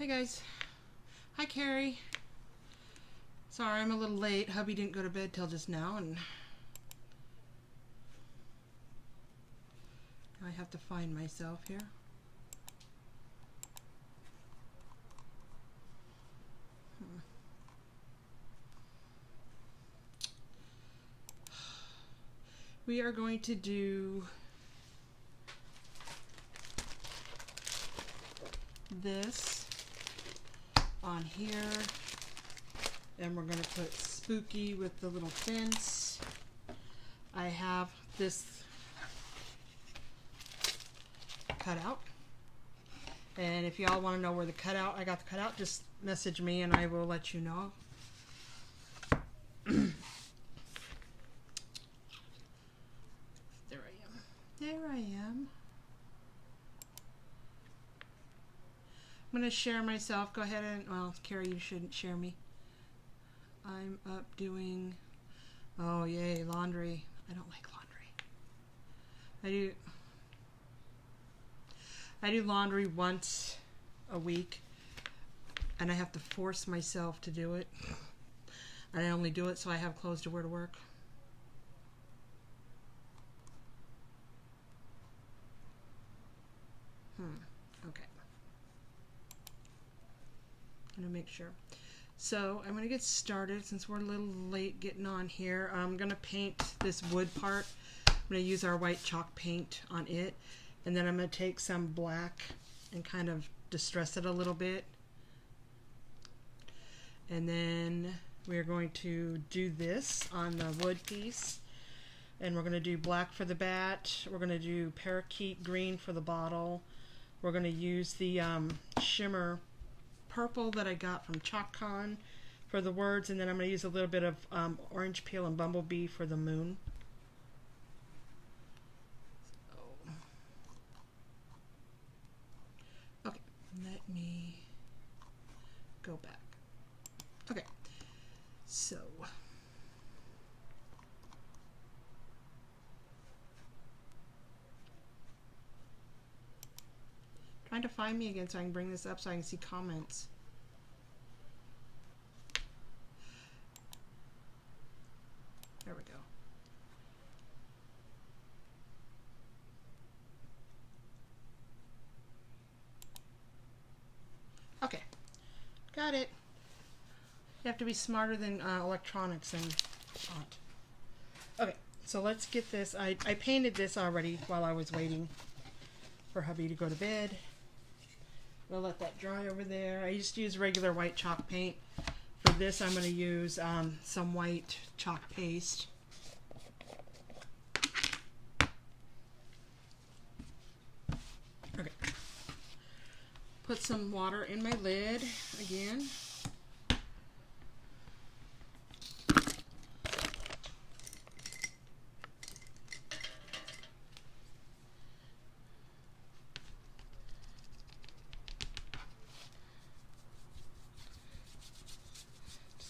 Hi guys. Hi Carrie. Sorry I'm a little late. Hubby didn't go to bed till just now and I have to find myself here. We are going to do this on here, and we're going to put spooky with the little fence. I have this cut out, and if y'all want to know where the cutout I got the cutout, just message me and I will let you know. There I am. I'm going to share myself. Go ahead and, well, Carrie, you shouldn't share me. I'm up doing, oh yay, laundry. I don't like laundry. I do laundry once a week, and I have to force myself to do it. And I only do it so I have clothes to wear to work. Okay. I'm gonna make sure. So I'm gonna get started since we're a little late getting on here. I'm gonna paint this wood part. I'm gonna use our white chalk paint on it, and then I'm gonna take some black and kind of distress it a little bit. And then we're going to do this on the wood piece. And we're going to do black for the bat. We're going to do parakeet green for the bottle. We're going to use the shimmer purple that I got from ChalkCon for the words. And then I'm going to use a little bit of orange peel and bumblebee for the moon. Okay, let me go back. Okay, so trying to find me again so I can bring this up so I can see comments. There we go. Okay, got it. You have to be smarter than electronics and aunt. Okay, so let's get this. I painted this already while I was waiting for hubby to go to bed. We'll let that dry over there. I just use regular white chalk paint. For this, I'm going to use some white chalk paste. Okay. Put some water in my lid again.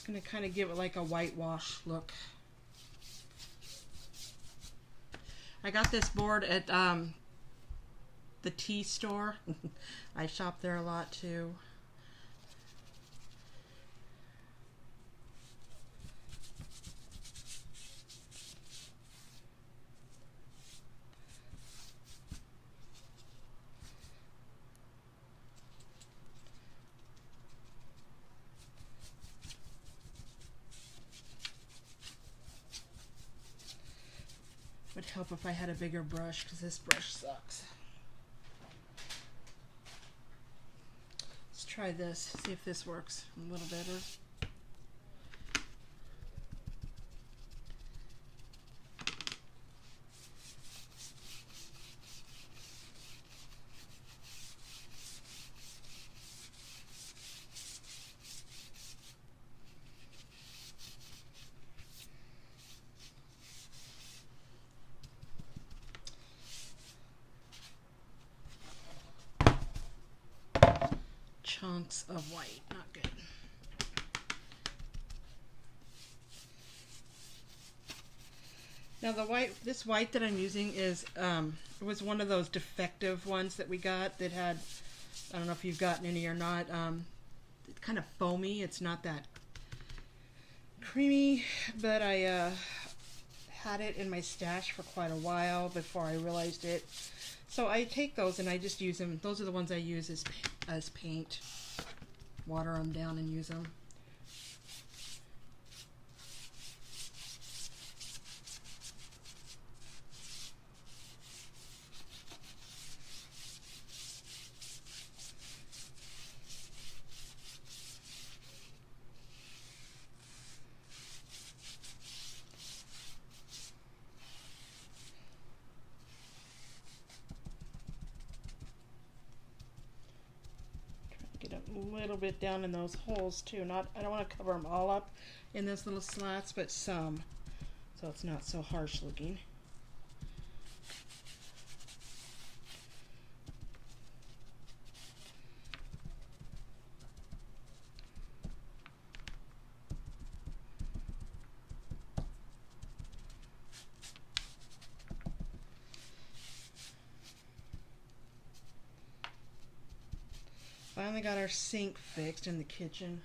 Going to kind of give it like a whitewash look. I got this board at the tea store. I shop there a lot too. Would help if I had a bigger brush because this brush sucks. Let's try this, see if this works a little better. Chunks of white, not good. Now the white, this white that I'm using is, it was one of those defective ones that we got that had I don't know if you've gotten any or not. It's kind of foamy. It's not that creamy, but I had it in my stash for quite a while before I realized it. So I take those and I just use them. Those are the ones I use as paint. Water them down and use them. Get a little bit down in those holes too. I don't want to cover them all up in those little slats, but some, so it's not so harsh looking. Finally got our sink fixed in the kitchen.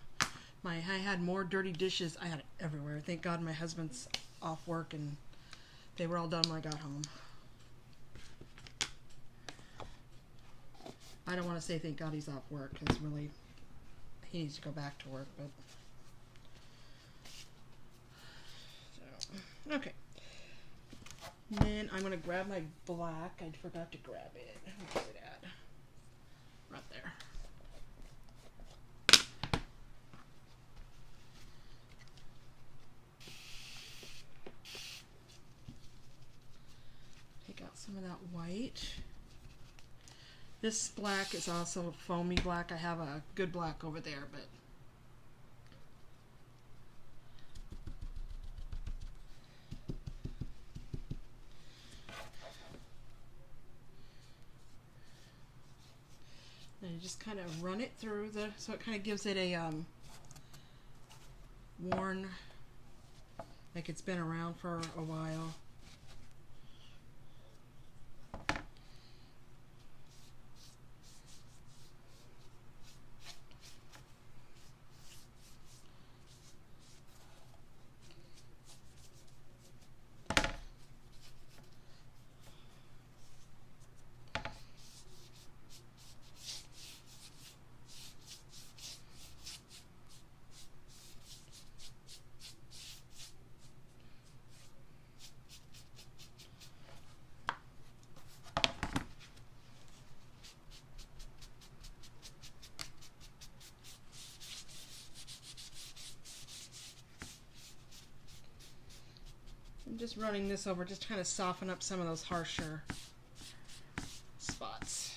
I had more dirty dishes. I had it everywhere. Thank God my husband's off work and they were all done when I got home. I don't want to say thank God he's off work because really he needs to go back to work. But so, okay. And then I'm going to grab my black. I forgot to grab it. Where's it at? Right there. Some of that white. This black is also foamy black. I have a good black over there, but and you just kind of run it through so it kind of gives it a worn, like it's been around for a while. I'm just running this over, just trying to soften up some of those harsher spots.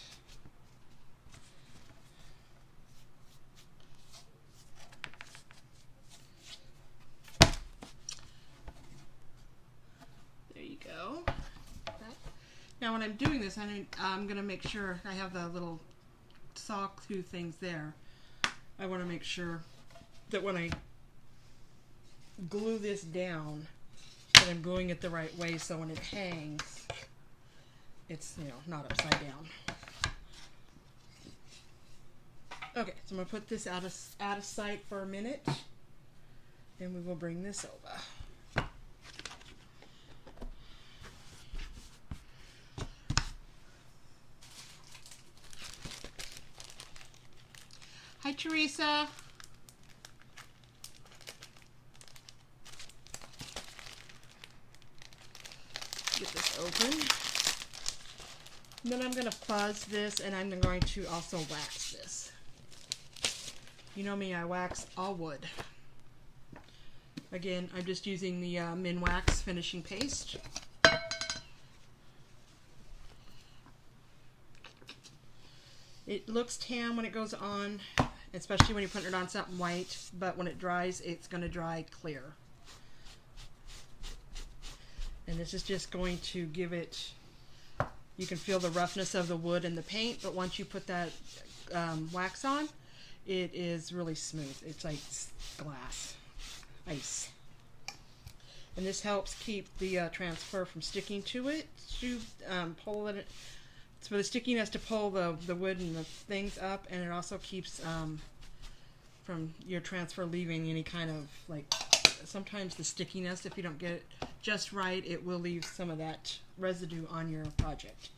There you go. Now when I'm doing this, I'm going to make sure I have the little saw-two things there. I want to make sure that when I glue this down, that I'm gluing it the right way so when it hangs, it's, not upside down. Okay, so I'm going to put this out of sight for a minute, and we will bring this over. Hi, Teresa. Get this open. And then I'm going to fuzz this, and I'm going to also wax this. You know me, I wax all wood. Again, I'm just using the Minwax finishing paste. It looks tan when it goes on, especially when you put it on something white, but when it dries, it's going to dry clear. And this is just going to give it, you can feel the roughness of the wood and the paint, but once you put that wax on, it is really smooth. It's like glass, ice. And this helps keep the transfer from sticking to it, to pull it it's for the stickiness to pull the wood and the things up, and it also keeps from your transfer leaving any kind of, like, sometimes the stickiness, if you don't get it just right, it will leave some of that residue on your project.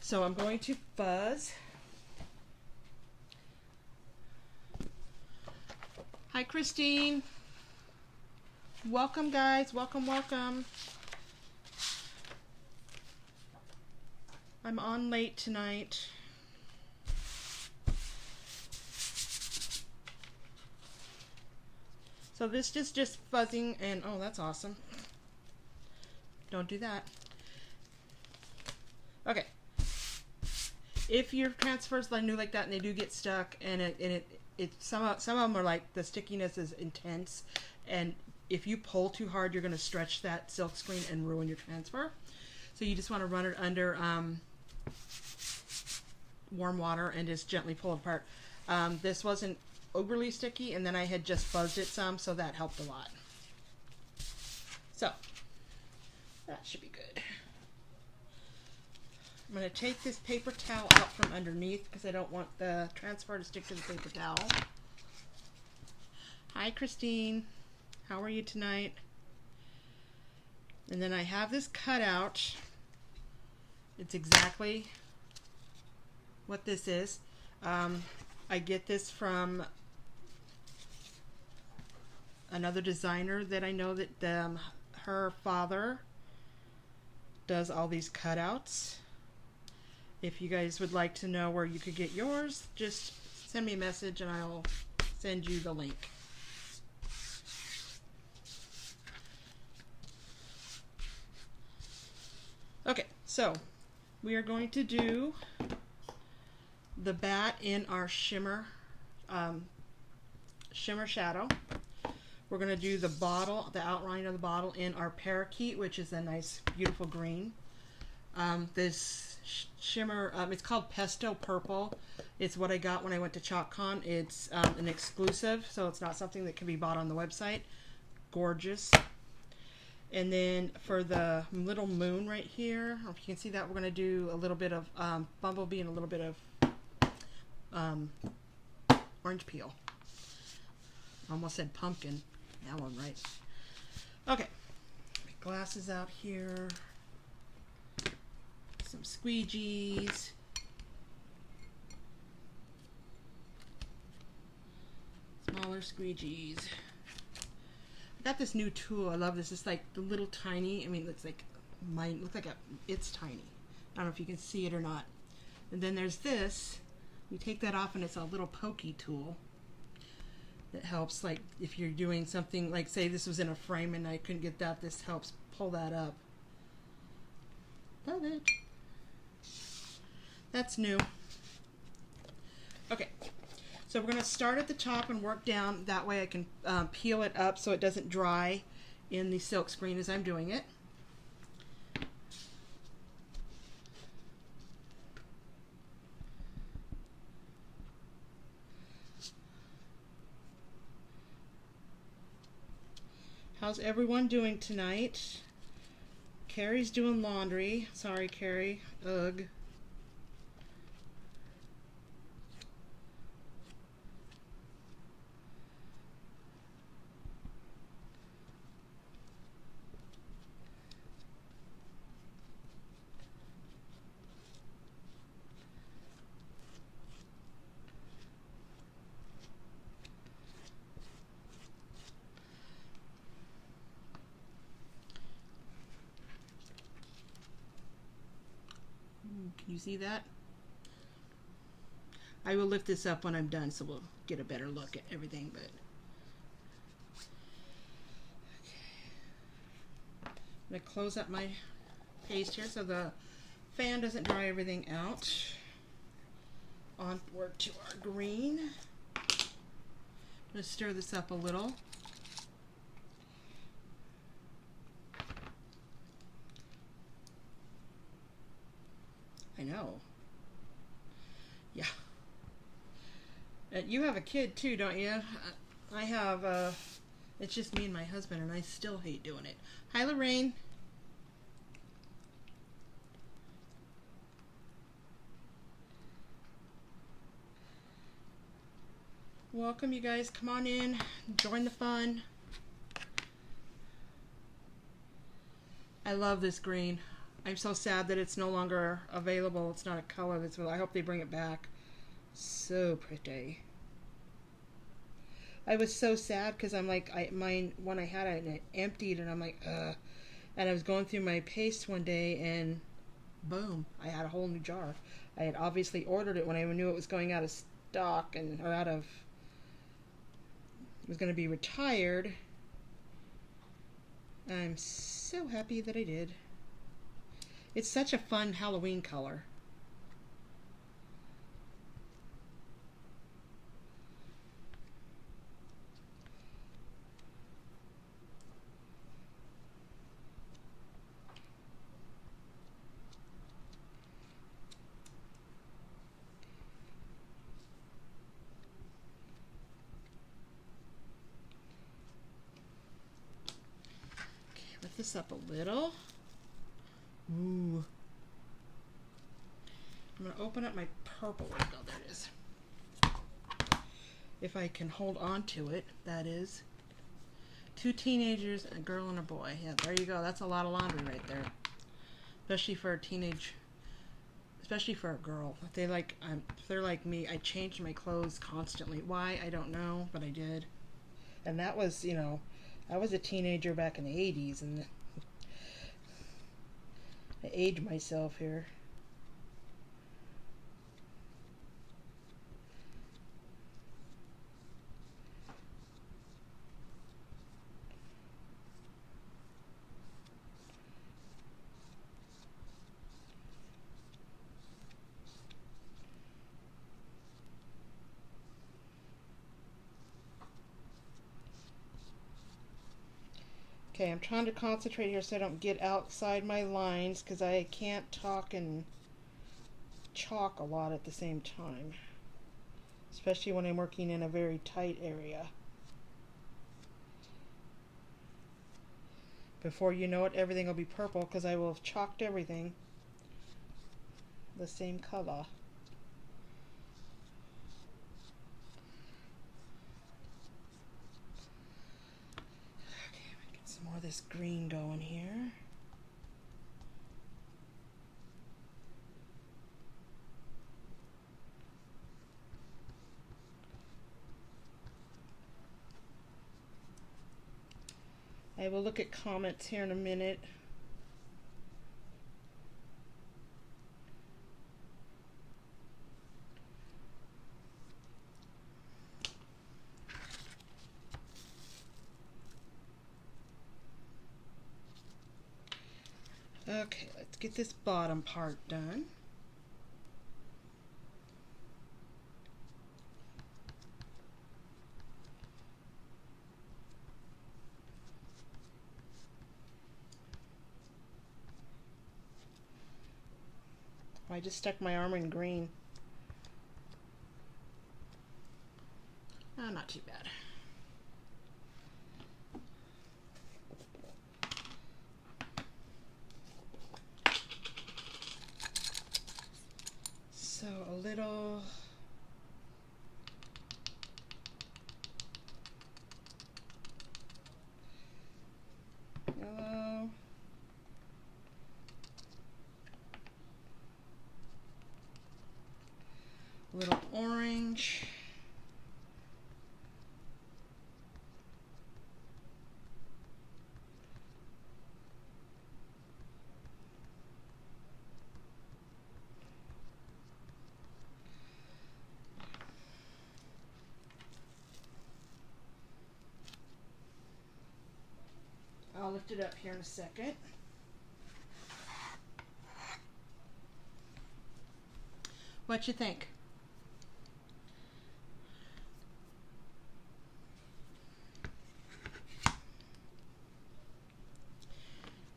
So I'm going to fuzz. Hi, Christine. Welcome, guys. Welcome, welcome. I'm on late tonight. So this is just fuzzing, and oh, that's awesome. Don't do that. Okay. If your transfers are new like that and they do get stuck, and some of them are like the stickiness is intense, and if you pull too hard, you're going to stretch that silk screen and ruin your transfer. So you just want to run it under warm water and just gently pull it apart. This wasn't overly sticky, and then I had just fuzzed it some, so that helped a lot. So that should be good. I'm going to take this paper towel out from underneath because I don't want the transfer to stick to the paper towel. Hi, Christine. How are you tonight? And then I have this cut out. It's exactly what this is. I get this from another designer that I know that her father does all these cutouts. If you guys would like to know where you could get yours, just send me a message and I'll send you the link. Okay, so we are going to do the bat in our shimmer shadow. We're going to do the bottle, the outline of the bottle in our parakeet, which is a nice, beautiful green. This shimmer, it's called Pesto Purple. It's what I got when I went to ChalkCon. It's an exclusive, so it's not something that can be bought on the website. Gorgeous. And then for the little moon right here, if you can see that, we're going to do a little bit of bumblebee and a little bit of orange peel. I almost said pumpkin. That one, right? Okay. My glasses out here. Some squeegees. Smaller squeegees. I got this new tool. I love this. It's like the little tiny. I mean, it's like mine. Looks like it's tiny. I don't know if you can see it or not. And then there's this. You take that off, and it's a little pokey tool that helps. Like if you're doing something, like say this was in a frame and I couldn't get that. This helps pull that up. Love it. That's new. Okay. So we're going to start at the top and work down. That way I can peel it up so it doesn't dry in the silk screen as I'm doing it. How's everyone doing tonight? Carrie's doing laundry. Sorry, Carrie. Ugh. Can you see that? I will lift this up when I'm done so we'll get a better look at everything. But okay. I'm going to close up my paste here so the fan doesn't dry everything out. Onward to our green. I'm going to stir this up a little. I know. Yeah. You have a kid too, don't you? I have, it's just me and my husband, and I still hate doing it. Hi, Lorraine. Welcome, you guys. Come on in. Join the fun. I love this green. I'm so sad that it's no longer available. It's not a color that's I hope they bring it back. So pretty. I was so sad because I'm like, mine when I had it and it emptied, and I'm like, ugh. And I was going through my paste one day, and boom, I had a whole new jar. I had obviously ordered it when I knew it was going out of stock and or out of it was going to be retired. I'm so happy that I did. It's such a fun Halloween color. Lift this up a little. Ooh. I'm going to open up my purple. There it is. If I can hold on to it, that is. 2 teenagers, a girl and a boy. Yeah, there you go. That's a lot of laundry right there. Especially for a teenage, especially for a girl. If they're like me, I changed my clothes constantly. Why? I don't know, but I did. And that was, I was a teenager back in the 80s, and I aged myself here. Okay, I'm trying to concentrate here so I don't get outside my lines because I can't talk and chalk a lot at the same time. Especially when I'm working in a very tight area. Before you know it, everything will be purple because I will have chalked everything the same color. More of this green going here. I will look at comments here in a minute. Okay, let's get this bottom part done. I just stuck my arm in green. Oh, not too bad. So a little yellow, a little orange, I'll lift it up here in a second. What you think?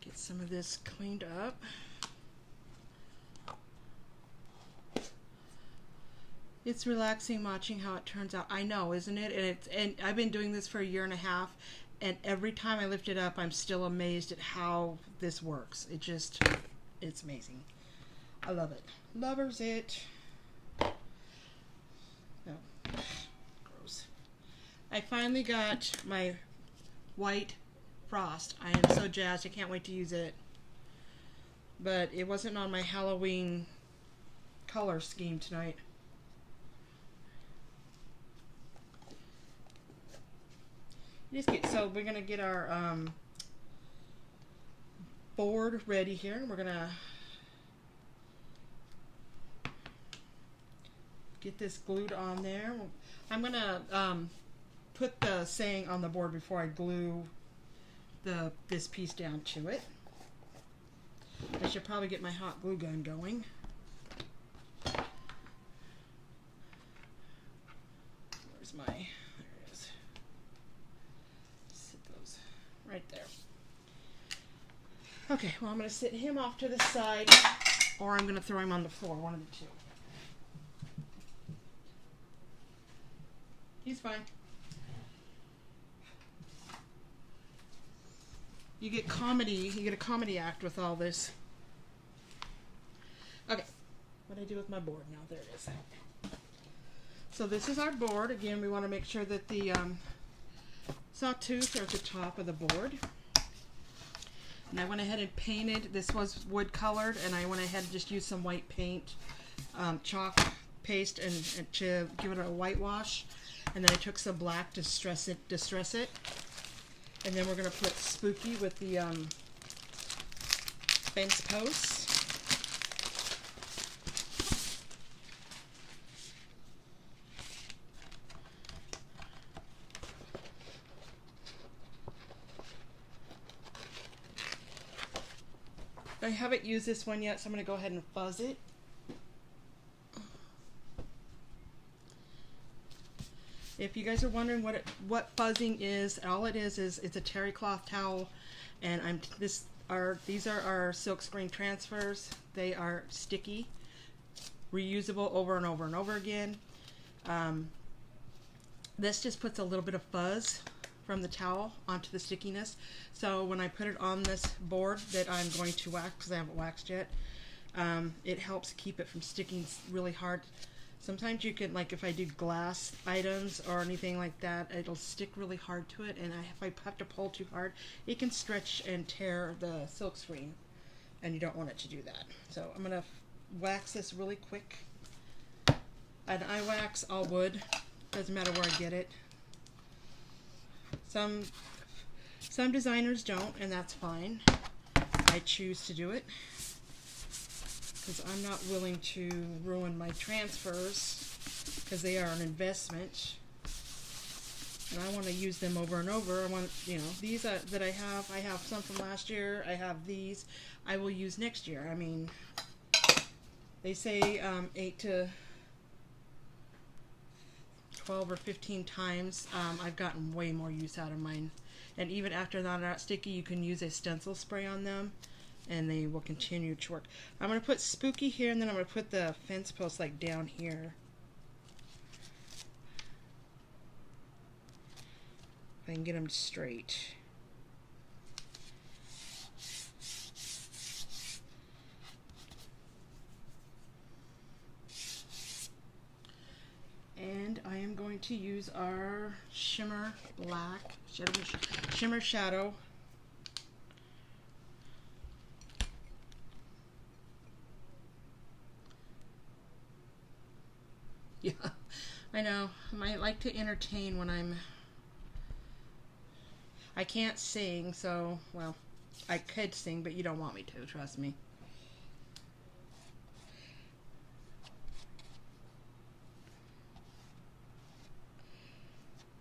Get some of this cleaned up. It's relaxing watching how it turns out. I know, isn't it? And I've been doing this for a year and a half, and every time I lift it up, I'm still amazed at how this works. It's amazing. I love it. Lovers it. Oh, gross. I finally got my white frost. I am so jazzed. I can't wait to use it. But it wasn't on my Halloween color scheme tonight. So we're going to get our board ready here. We're going to get this glued on there. I'm going to put the saying on the board before I glue this piece down to it. I should probably get my hot glue gun going. Where's my, there it is. Sit those right there. Okay, well, I'm going to sit him off to the side, or I'm going to throw him on the floor, one of the two. He's fine. You get a comedy act with all this. Okay, what do I do with my board now? There it is. So this is our board. Again, we want to make sure that the sawtooth are at the top of the board. And I went ahead and painted. This was wood colored, and I went ahead and just used some white paint, chalk paste, and to give it a whitewash. And then I took some black to distress it. And then we're going to put Spooky with the fence posts. I haven't used this one yet, so I'm going to go ahead and fuzz it. If you guys are wondering what fuzzing is, all it is it's a terry cloth towel, and these are our silkscreen transfers. They are sticky, reusable over and over and over again. This just puts a little bit of fuzz from the towel onto the stickiness. So when I put it on this board that I'm going to wax, because I haven't waxed yet, it helps keep it from sticking really hard. Sometimes you can, like if I do glass items or anything like that, it'll stick really hard to it, and if I have to pull too hard, it can stretch and tear the silk screen, and you don't want it to do that. So I'm going to wax this really quick. And I wax all wood, doesn't matter where I get it. Some designers don't, and that's fine. I choose to do it because I'm not willing to ruin my transfers, because they are an investment and I want to use them over and over. I want, these that I have some from last year. I have these I will use next year. I mean, they say 8 to 12 or 15 times. I've gotten way more use out of mine, and even after they're not sticky, you can use a stencil spray on them and they will continue to work. I'm going to put Spooky here, and then I'm going to put the fence post like down here. If I can get them straight. And I am going to use our Shimmer Black, Shimmer Shadow. Yeah, I know. I like to entertain when I can't sing, so, well, I could sing, but you don't want me to, trust me.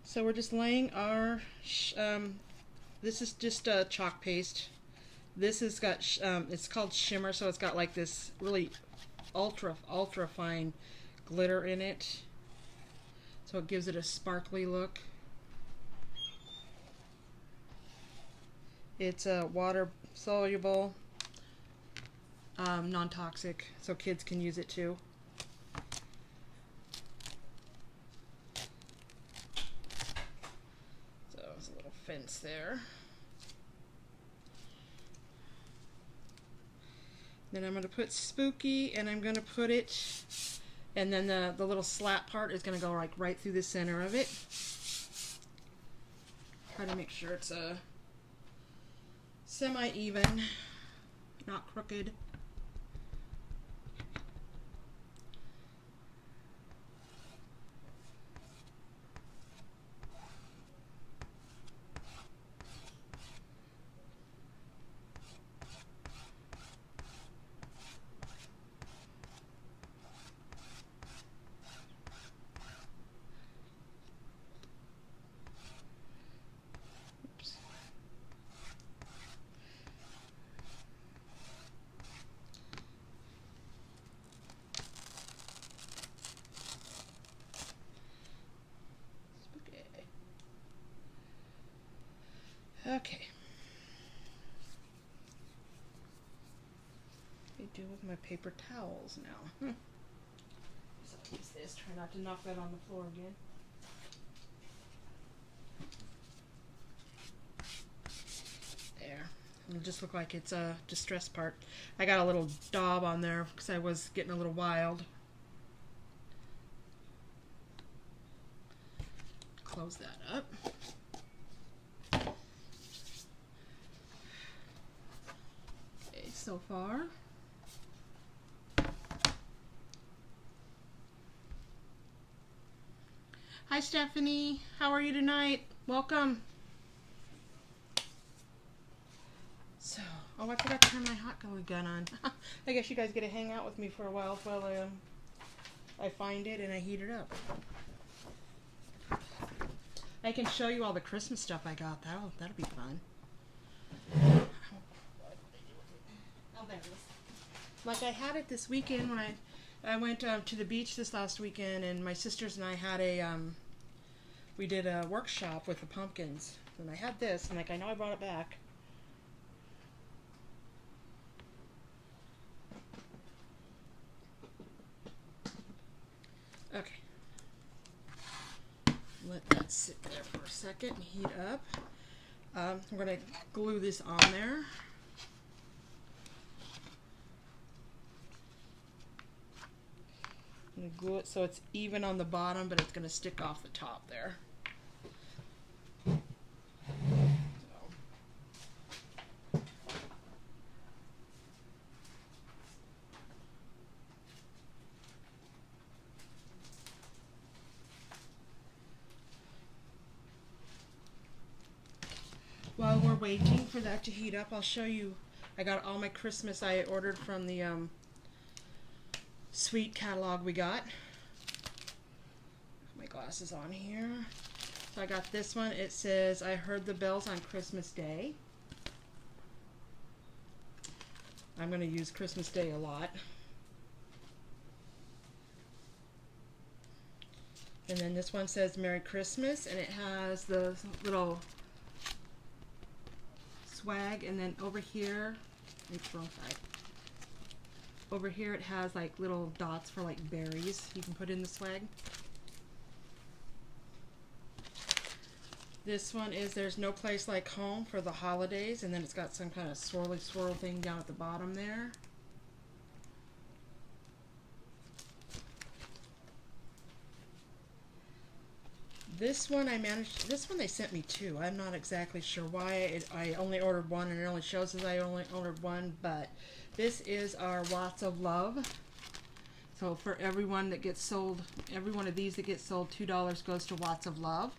So we're just laying our, this is just a chalk paste. This has got, it's called Shimmer, so it's got like this really ultra fine glitter in it, so it gives it a sparkly look. It's water soluble, non-toxic, so kids can use it too. So there's a little fence there. Then I'm going to put Spooky, and I'm going to put it, and then the little slat part is going to go like right through the center of it. try to make sure it's a semi-even, not crooked. Okay. What do I do with my paper towels now? So I'll use this. Try not to knock that on the floor again. There. It'll just look like it's a distress part. I got a little daub on there because I was getting a little wild. Close that up. So far. Hi Stephanie, how are you tonight? Welcome. So, oh, I forgot to turn my hot glue gun on. I guess you guys get to hang out with me for a while I find it and I heat it up. I can show you all the Christmas stuff I got. That'll be fun. Like I had it this weekend when I went to the beach this last weekend, and my sisters and I had we did a workshop with the pumpkins, and I had this, and like I know I brought it back. Okay, let that sit there for a second and heat up. We're gonna glue this on there. I'm going to glue it so it's even on the bottom, but it's going to stick off the top there. While we're waiting for that to heat up, I'll show you. I got all my Christmas I ordered from the sweet catalog we got. My glasses on here. So I got this one. It says, I heard the bells on Christmas Day. I'm going to use Christmas Day a lot. And then this one says Merry Christmas, and it has the little swag, and then over here, it's wrong side. Over here it has like little dots for like berries you can put in the swag. This one is There's No Place Like Home for the holidays, and then it's got some kind of swirly swirl thing down at the bottom there. This one this one they sent me two. I'm not exactly sure why. I only ordered one, and it only shows as I only ordered one, but this is our Watts of Love. So for everyone that gets sold, every one of these that gets sold, $2 goes to Watts of Love.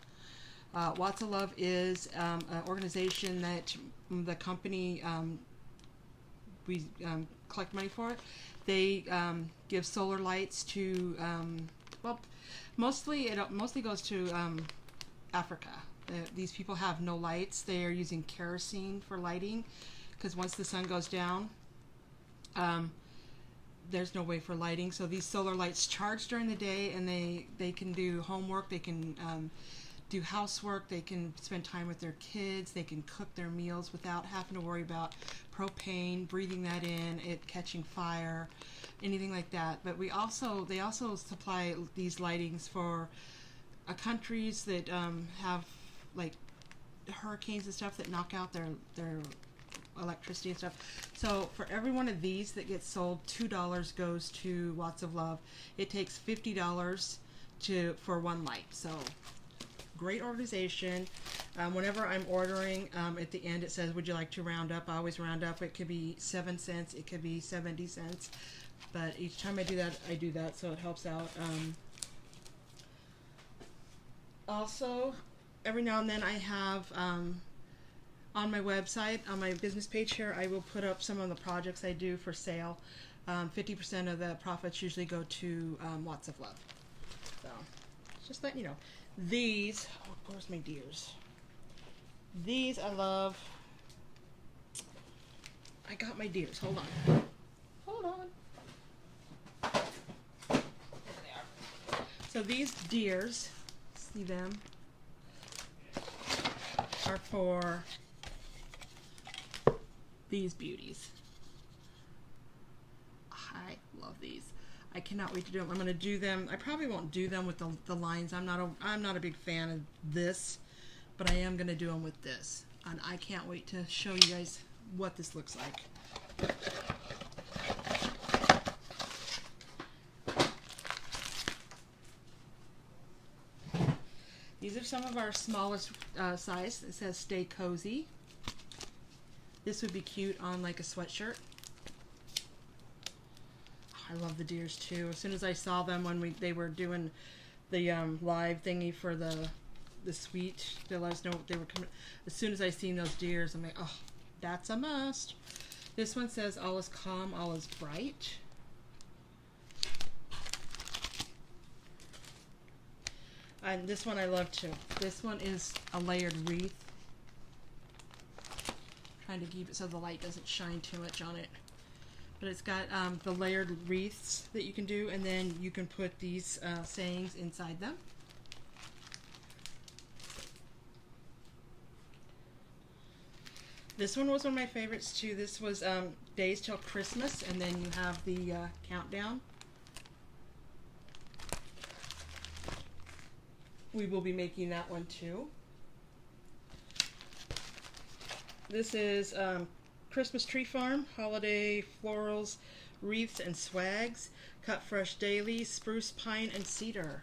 Watts of Love is an organization that the company, we collect money for it. They give solar lights to, well, it mostly goes to Africa. These people have no lights. They are using kerosene for lighting, because once the sun goes down, there's no way for lighting. So these solar lights charge during the day, and they can do homework, they can do housework, they can spend time with their kids, they can cook their meals without having to worry about propane, breathing that in, it catching fire, anything like that. But they also supply these lightings for countries that have like hurricanes and stuff that knock out their electricity and stuff. So for every one of these that gets sold, $2 goes to Watts of Love. It takes $50 for one light. So great organization. Whenever I'm ordering, at the end it says, would you like to round up? I always round up. It could be 7 cents, it could be 70 cents, but each time I do that, so it helps out. Also, every now and then I have, on my website, on my business page here, I will put up some of the projects I do for sale. 50% of the profits usually go to Lots of Love. So, just let you know. These, oh, of course, my dears. These I love. I got my deers. Hold on. Hold on. There they are. So these deers, see them, are for these beauties. I love these. I cannot wait to do them. I'm going to do them. I probably won't do them with the lines. I'm not a big fan of this, but I am going to do them with this. And I can't wait to show you guys what this looks like. These are some of our smallest size. It says Stay Cozy. This would be cute on like a sweatshirt. I love the deers too. As soon as I saw them when they were doing the live thingy for the suite, they let us know they were coming. As soon as I seen those deers, I'm like, oh, that's a must. This one says all is calm, all is bright. And this one I love too. This one is a layered wreath. Trying to keep it so the light doesn't shine too much on it. But it's got the layered wreaths that you can do, and then you can put these sayings inside them. This one was one of my favorites too. This was Days Till Christmas, and then you have the countdown. We will be making that one too. This is Christmas Tree Farm, Holiday Florals, Wreaths and Swags, Cut Fresh Daily, Spruce, Pine, and Cedar.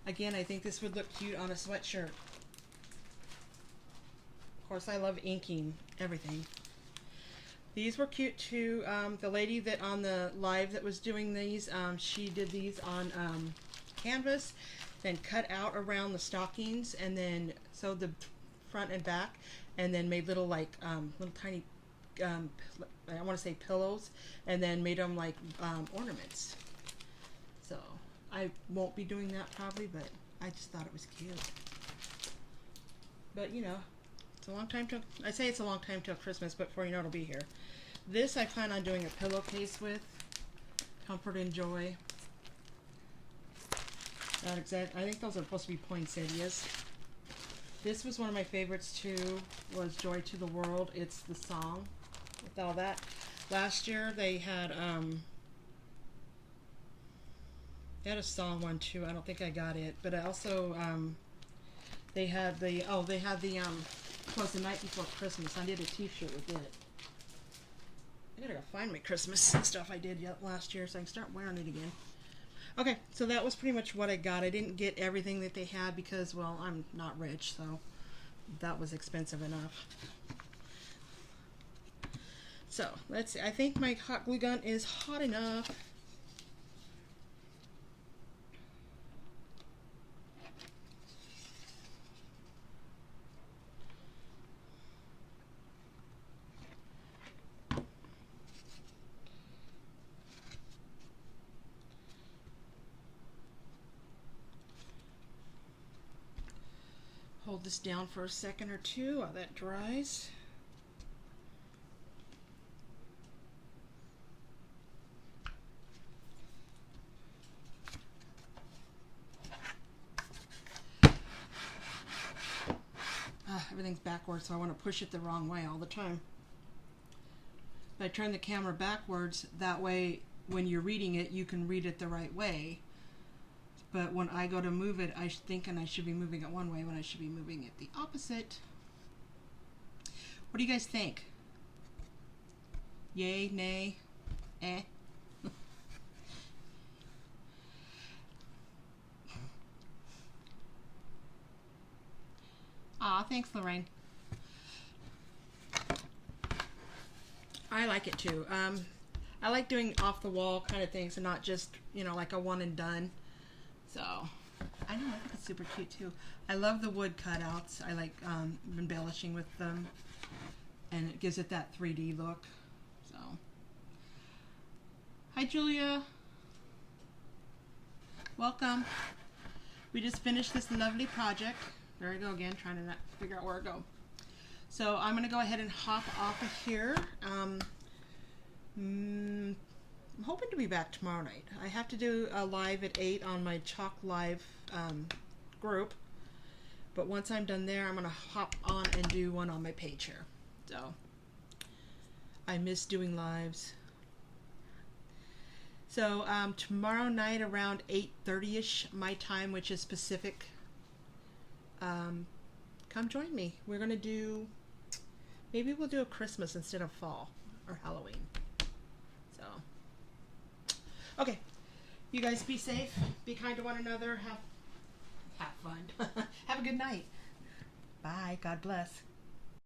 Again, I think this would look cute on a sweatshirt. Of course, I love inking everything. These were cute too. The lady that on the live that was doing these, she did these on canvas, then cut out around the stockings, and then sewed the front and back, and then made little like little tiny I want to say pillows, and then made them like ornaments. So I won't be doing that probably, but I just thought it was cute. But you know, it's a long time till, I say it's a long time till Christmas, but before you know it'll be here. This I plan on doing a pillowcase with. Comfort and Joy. Not exact. I think those are supposed to be poinsettias. This was one of my favorites too, was Joy to the World. It's the song with all that. Last year they had a song one too. I don't think I got it, but I also they had the was the night before Christmas. I did a t-shirt with it. I gotta go find my Christmas stuff I did last year so I can start wearing it again. Okay, so that was pretty much what I got. I didn't get everything that they had because, well, I'm not rich, so that was expensive enough. So, let's see. I think my hot glue gun is hot enough. Hold this down for a second or two while that dries. Everything's backwards, so I want to push it the wrong way all the time. If I turn the camera backwards, that way when you're reading it, you can read it the right way. But when I go to move it, I'm thinking I should be moving it one way when I should be moving it the opposite. What do you guys think? Yay, nay, eh? Aw, thanks, Lorraine. I like it too. I like doing off the wall kind of things and not just, you know, like a one and done. So, I know, I think it's super cute too. I love the wood cutouts. I like embellishing with them, and it gives it that 3D look. So, hi Julia. Welcome. We just finished this lovely project. There I go again, trying to not figure out where to go. So I'm going to go ahead and hop off of here. I'm hoping to be back tomorrow night. I have to do a live at 8 on my Chalk Live group. But once I'm done there, I'm going to hop on and do one on my page here. So I miss doing lives. So tomorrow night around 8:30ish my time, which is Pacific, come join me. We're going to do, maybe we'll do a Christmas instead of fall or Halloween. So, okay. You guys be safe. Be kind to one another. Have fun. Have a good night. Bye. God bless.